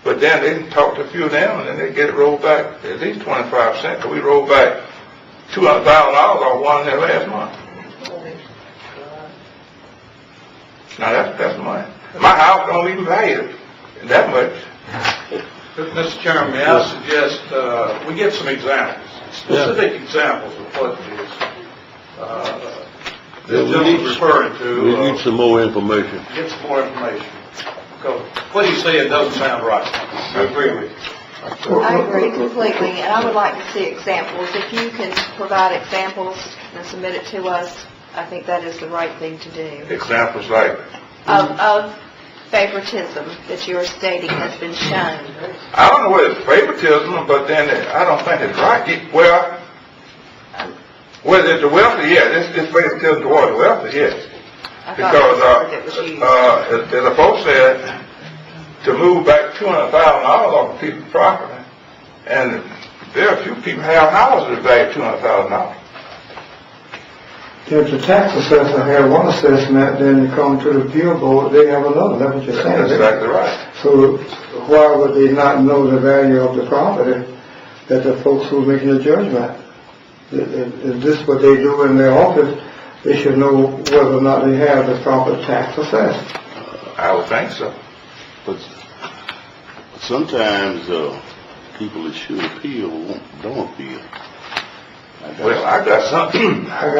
But then they can talk to a few of them, and then they get it rolled back at least 25%, because we rolled back $200,000 off one in there last month. Now that's money. My house don't even value that much. Mr. Chairman, may I suggest we get some examples, specific examples of what the gentleman's referring to. We need some more information. Get some more information. Because what he's saying doesn't sound right. I agree with you. I agree completely, and I would like to see examples. If you can provide examples and submit it to us, I think that is the right thing to do. Examples like? Of favoritism that you're stating has been shown. I don't know whether it's favoritism, but then I don't think it's right. Well, whether it's the wealthy, yeah, it's favoritism toward the wealthy, yes. Because, as the folks said, to move back $200,000 off of people's property, and there are a few people who have houses that value $200,000. If the tax assessor have one assessment, then you come to the appeal board, they have another. That's what you're saying. That's exactly right. So why would they not know the value of the property that the folks who are making the judgment? Is this what they do in their office? They should know whether or not they have the proper tax assessment. I would think so. But sometimes people that should appeal don't appeal. Well, I got some. I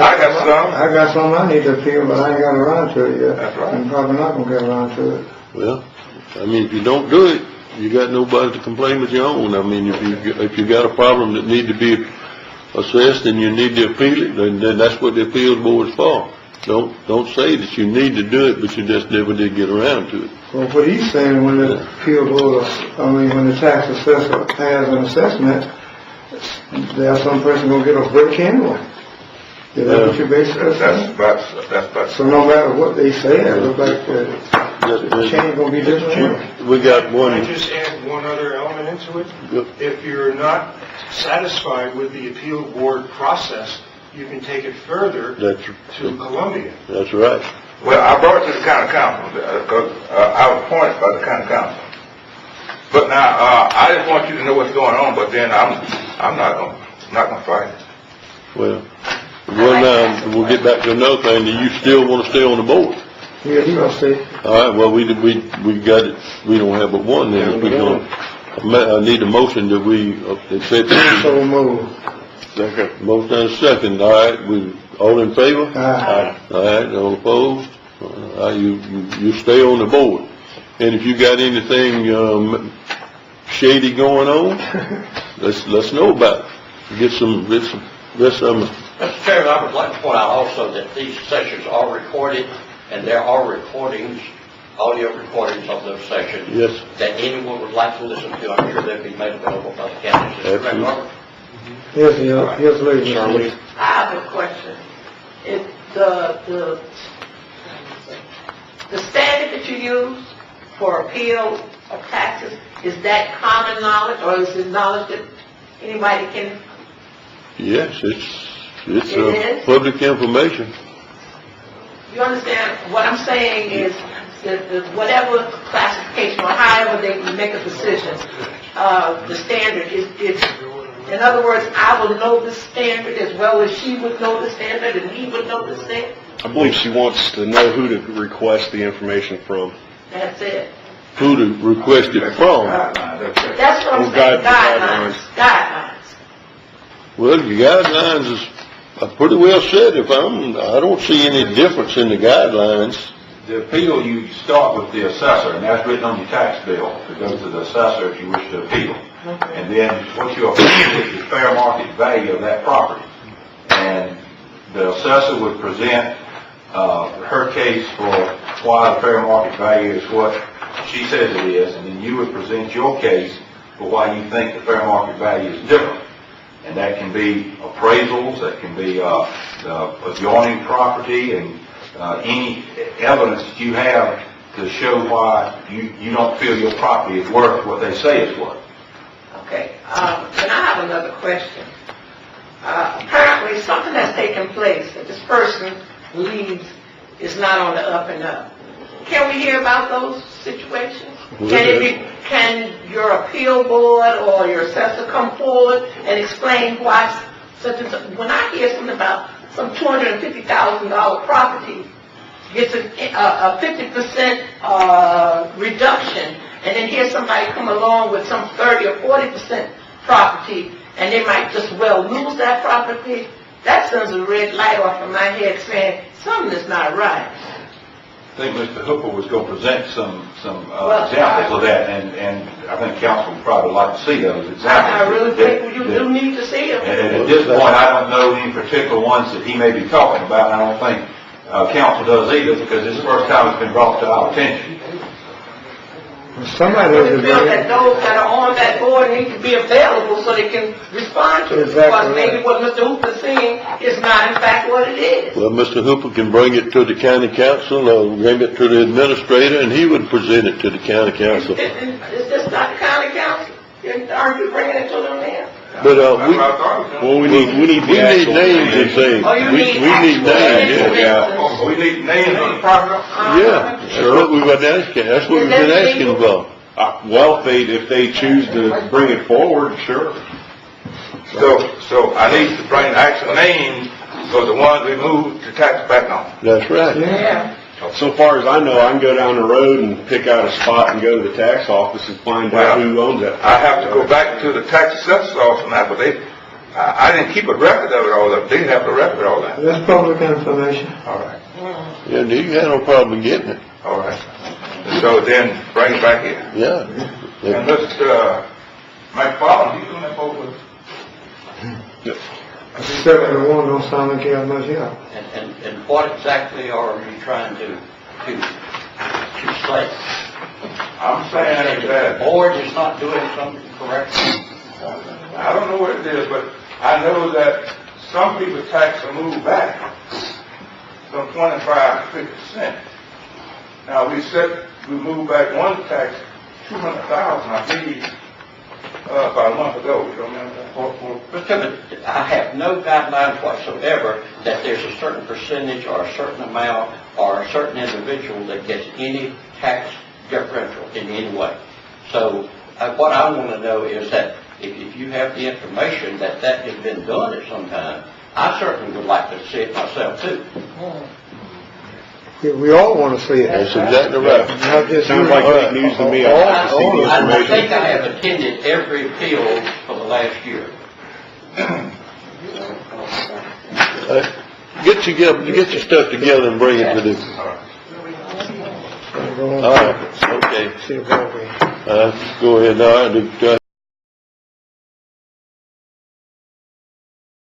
got some I need to appeal, but I ain't got around to it yet. That's right. I'm probably not going to get around to it. Well, I mean, if you don't do it, you got nobody to complain with your own. I mean, if you got a problem that need to be assessed and you need to appeal it, then that's what the appeals board is for. Don't say that you need to do it, but you just never did get around to it. Well, what he's saying, when the appeal board, when the tax assessor has an assessment, there's some person going to get a break anyway. Is that what you're basically saying? That's So no matter what they say, it looks like the change going to be different. We got one. Can I just add one other element into it? Yep. If you're not satisfied with the appeal board process, you can take it further to Columbia. That's right. Well, I brought it to the county council because I was appointed by the county council. But now I just want you to know what's going on. But then I'm not gonna fight it. Well, we'll get back to another thing. Do you still want to stay on the board? Yeah, he going to say. All right. Well, we got it. We don't have but one. Then I need a motion that we accept it. So move. Second. Motion and a second. All right. We all in favor? Aye. All right. All opposed? All right. You stay on the board. And if you got anything shady going on, let's know about it. Get some. Mr. Chairman, I would like to point out also that these sessions are recorded, and there are recordings, audio recordings of those sessions. Yes. That anyone would like to listen to. I'm sure they'll be made available by the county. Absolutely. Yes, ladies. I have a question. If the standard that you use for appeal of taxes, is that common knowledge, or is it knowledge that anybody can? Yes, it's It is? public information. You understand? What I'm saying is that whatever classification or however they make a decision, the standard is, in other words, I will know the standard as well as she would know the standard and he would know the standard. I believe she wants to know who to request the information from. That's it. Who to request it from? That's what I'm Well, saying. Guidelines. Well, the guidelines is pretty well said. I don't see any difference in the guidelines. The appeal, you start with the assessor, and that's written on your tax bill. It goes to the assessor if you wish to appeal. And then what you appeal is the fair market value of that property. And the assessor would present her case for why the fair market value is what she says it is, and then you would present your case for why you think the fair market value is different. And that can be appraisals, that can be the adjoining property, and any evidence that you have to show why you don't feel your property is worth what they say it's worth. Okay. And I have another question. Apparently something has taken place that this person believes is not on the up and up. Can we hear about those situations? Can your appeal board or your assessor come forward and explain why such and such? When I hear something about some $250,000 property gets a 50% reduction, and then hear somebody come along with some 30 or 40% property, and they might just well lose that property, that sends a red light off in my head saying something is not right. I think Mr. Hooper was going to present some examples of that, and I think council would probably like to see those examples. I really think you do need to see them. And at this point, I don't know any particular ones that he may be talking about, and I don't think council does either, because it's the first time it's been brought to our attention. Somebody I knows really feel that those that are on that board need to be available so they can respond to it. Exactly Because maybe right. what Mr. Hooper's saying is not in fact what it is. Well, Mr. Hooper can bring it to the county council, or bring it to the administrator, and he would present it to the county council. It's just not the county council. Aren't you bringing it to them there? But, That's what I thought. Well, we need we need names and things. Oh, you We need need actual names, yeah. names. We need names on the property. Yeah, that's what we've been asking, that's what we've been asking about. Well, if they choose to bring it forward, sure. So I need to bring actual names for the ones we moved the tax back on. That's right. Yeah. So far as I know, I can go down the road and pick out a spot and go to the tax office and find out who owns that. I have to go back to the tax assessor's office on that, but I didn't keep a record of it all that. They have the record of all that. That's public information. All right, Yeah, you had no problem getting it, all right. So then bring it back here. yeah. And Mr. McFarland, you doing that over? 71 don't sound like you have much help. And what exactly are you trying to say? I'm saying The that, board is not doing something correctly? I don't know what it is, but I know that some people tax will move back from 25 to 50%. Now, we moved back one tax, 200,000, I believe, about a month ago. You don't remember that? But I have no guidelines whatsoever that there's a certain percentage or a certain amount or a certain individual that gets any tax differential in any way. So what I want to know is that if you have the information that has been done at some time, I certainly would like to see it myself too. We all want to see it. That's exactly right. Not just Sounds you. like fake news to me. I want to see the I information. think I have attended every appeal for the last year. Get your stuff together and bring it to this. All right, okay. See if that way. Go ahead, now, do I